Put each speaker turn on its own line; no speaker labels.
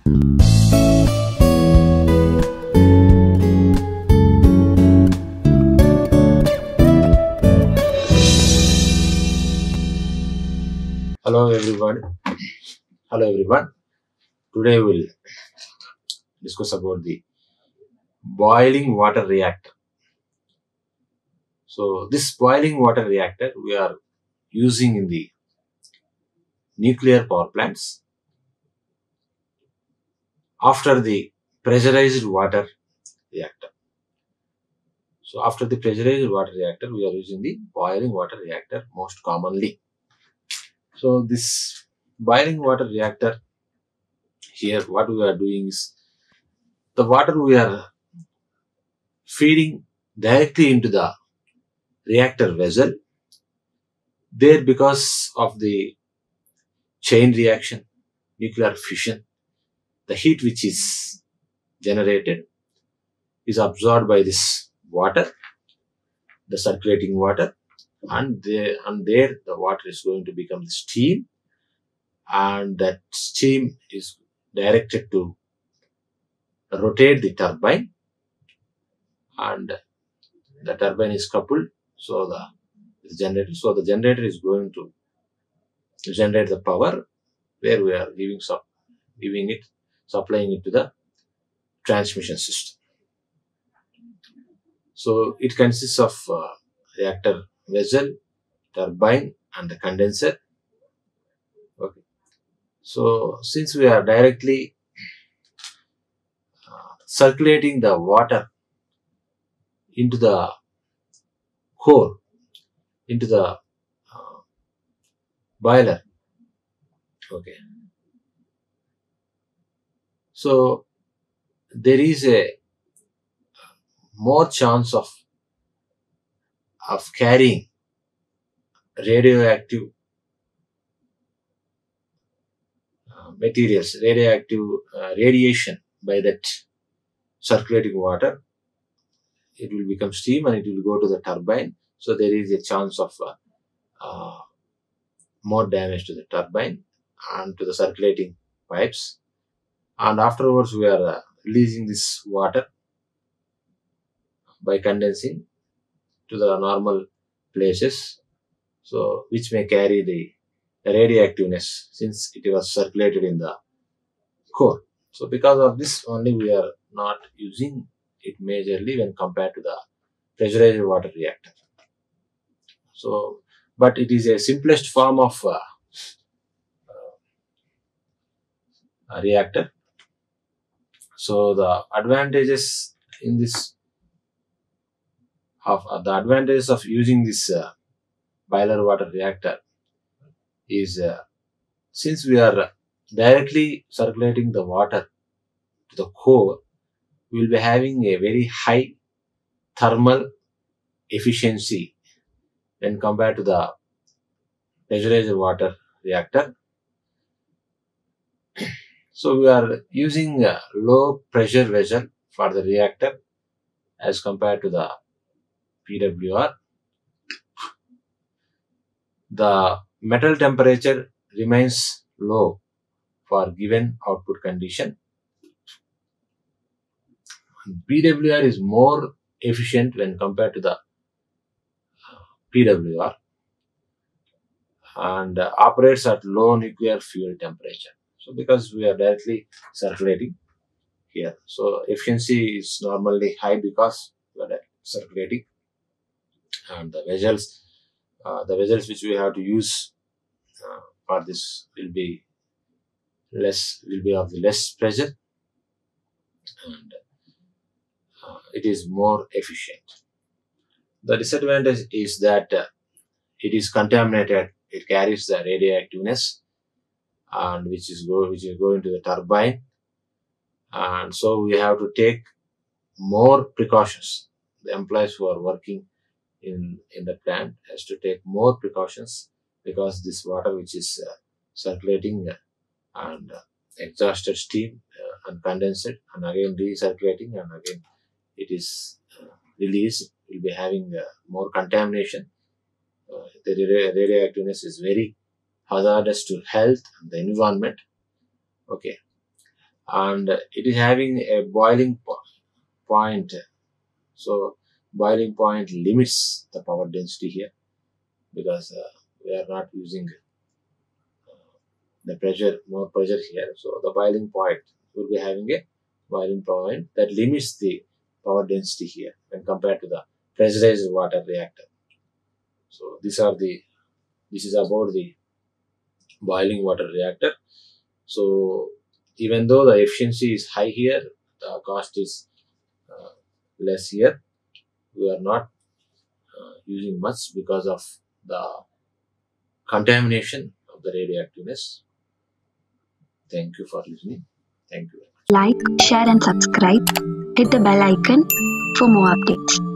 Hello everyone. Hello everyone. Today we'll discuss about the boiling water reactor. So this boiling water reactor we are using in the nuclear power plants after the pressurized water reactor. So after the pressurized water reactor, we are using the boiling water reactor most commonly. So this boiling water reactor here, what we are doing is the water we are feeding directly into the reactor vessel. There, because of the chain reaction, nuclear fission, the heat which is generated is absorbed by this water, the circulating water, and there the water is going to become the steam, and that steam is directed to rotate the turbine, and the turbine is coupled, so the generator is going to generate the power where we are supplying it to the transmission system. So it consists of reactor vessel, turbine, and the condenser. Okay. So since we are directly circulating the water into the core, into the boiler. Okay. So there is a more chance of carrying radioactive materials, radioactive radiation by that circulating water. It will become steam and it will go to the turbine. So there is a chance of more damage to the turbine and to the circulating pipes. And afterwards we are releasing this water by condensing to the normal places, so which may carry the radioactiveness since it was circulated in the core. So because of this only we are not using it majorly when compared to the pressurized water reactor. So, but it is a simplest form of a reactor. So the advantages in this the advantages of using this boiler water reactor is since we are directly circulating the water to the core, we will be having a very high thermal efficiency when compared to the pressurized water reactor. So we are using a low pressure vessel for the reactor as compared to the PWR. The metal temperature remains low for given output condition. PWR is more efficient when compared to the PWR and operates at low nuclear fuel temperature. So because we are directly circulating here, so efficiency is normally high because we are circulating, and the vessels which we have to use for this will be of the less pressure, and it is more efficient. The disadvantage is that it is contaminated. It carries the radioactiveness, and which is going to the turbine, and so we have to take more precautions. The employees who are working in the plant has to take more precautions because this water which is circulating and exhausted steam and condensed and again recirculating and again it is released, will be having more contamination. The radioactiveness is very hazardous to health and the environment. Okay, and it is having a boiling point. So boiling point limits the power density here, because we are not using the pressure, more pressure here. So the boiling point will be having a boiling point that limits the power density here when compared to the pressurized water reactor. So this is about the boiling water reactor. So even though the efficiency is high here, the cost is uh, less here. We are not using much because of the contamination of the radioactiveness. Thank you for listening. Thank you.
Like, share, and subscribe. Hit the bell icon for more updates.